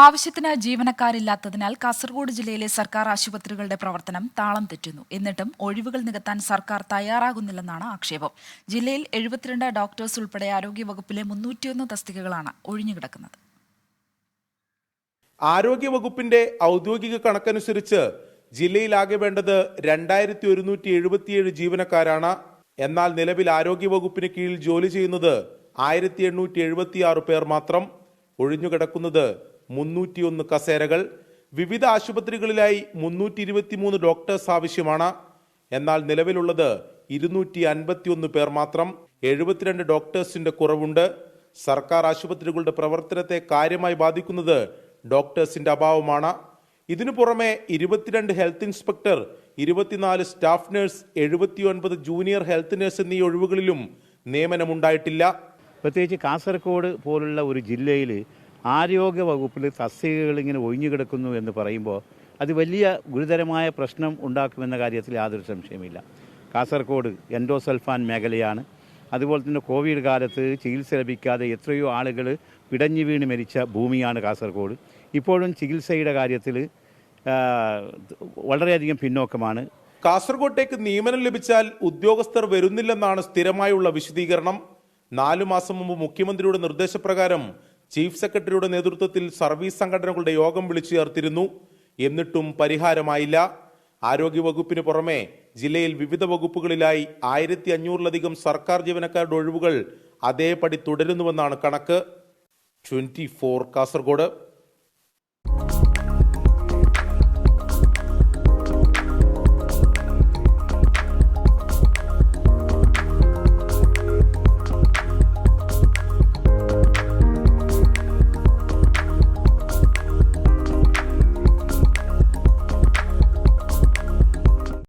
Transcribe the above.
ആവശ്യത്തിന് ജീവനക്കാരില്ലാത്തതിനാൽ കാസർഗോഡ് ജില്ലയിലെ സർക്കാർ ആശുപത്രികളുടെ പ്രവർത്തനം താളം തെറ്റുന്നു. എന്നിട്ടും ഒഴിവുകൾ നികത്താൻ സർക്കാർ തയ്യാറാകുന്നില്ലെന്നാണ് ആക്ഷേപം. ജില്ലയിൽ 72 ഡോക്ടേഴ്സ് ഉൾപ്പെടെ ആരോഗ്യവകുപ്പിലെ 301 തസ്തികകളാണ് ഒഴിഞ്ഞുകിടക്കുന്നത്. ആരോഗ്യവകുപ്പിന്റെ ഔദ്യോഗിക കണക്കനുസരിച്ച് ജില്ലയിലാകെ വേണ്ടത് 2177 ജീവനക്കാരാണ്. എന്നാൽ നിലവിൽ ആരോഗ്യവകുപ്പിന് കീഴിൽ ജോലി ചെയ്യുന്നത് 1876 പേർ മാത്രം. ഒഴിഞ്ഞുകിടക്കുന്നത് 301 കസേരകൾ. വിവിധ ആശുപത്രികളിലായി 323 ഡോക്ടേഴ്സ് ആവശ്യമാണ്. എന്നാൽ നിലവിലുള്ളത് 251 പേർ മാത്രം. 72 ഡോക്ടേഴ്സിന്റെ കുറവുണ്ട്. സർക്കാർ ആശുപത്രികളുടെ പ്രവർത്തനത്തെ കാര്യമായി ബാധിക്കുന്നത് ഡോക്ടേഴ്സിന്റെ അഭാവമാണ്. ഇതിനു പുറമെ 22 health inspector, 24 staff nurse, 79 junior health nurse എന്നീ ഒഴിവുകളിലും നിയമനമുണ്ടായിട്ടില്ല. പ്രത്യേകിച്ച് കാസർഗോഡ് പോലുള്ള ഒരു ജില്ലയിൽ ആരോഗ്യ വകുപ്പിൽ തസ്തികകൾ ഇങ്ങനെ ഒഴിഞ്ഞുകിടക്കുന്നു എന്ന് പറയുമ്പോൾ അത് വലിയ ഗുരുതരമായ പ്രശ്നം ഉണ്ടാക്കുമെന്ന കാര്യത്തിൽ യാതൊരു സംശയമില്ല. കാസർഗോഡ് എൻഡോസൾഫാൻ മേഖലയാണ്. അതുപോലെ തന്നെ കോവിഡ് കാലത്ത് ചികിത്സ ലഭിക്കാതെ എത്രയോ ആളുകൾ പിടഞ്ഞു വീണ് മരിച്ച ഭൂമിയാണ് കാസർഗോഡ്. ഇപ്പോഴും ചികിത്സയുടെ കാര്യത്തിൽ വളരെയധികം പിന്നോക്കമാണ്. കാസർഗോട്ടേക്ക് നിയമനം ലഭിച്ചാൽ ഉദ്യോഗസ്ഥർ വരുന്നില്ലെന്നാണ് സ്ഥിരമായുള്ള വിശദീകരണം. 4 മാസം മുമ്പ് മുഖ്യമന്ത്രിയുടെ നിർദ്ദേശപ്രകാരം ചീഫ് സെക്രട്ടറിയുടെ നേതൃത്വത്തിൽ സർവീസ് സംഘടനകളുടെ യോഗം വിളിച്ചു ചേർത്തിരുന്നു. എന്നിട്ടും പരിഹാരമായില്ല. ആരോഗ്യവകുപ്പിന് പുറമെ ജില്ലയിൽ വിവിധ വകുപ്പുകളിലായി 1500-ലധികം സർക്കാർ ജീവനക്കാരുടെ ഒഴിവുകൾ അതേപടി തുടരുന്നുവെന്നാണ് കണക്ക്. 24 കാസർഗോഡ്.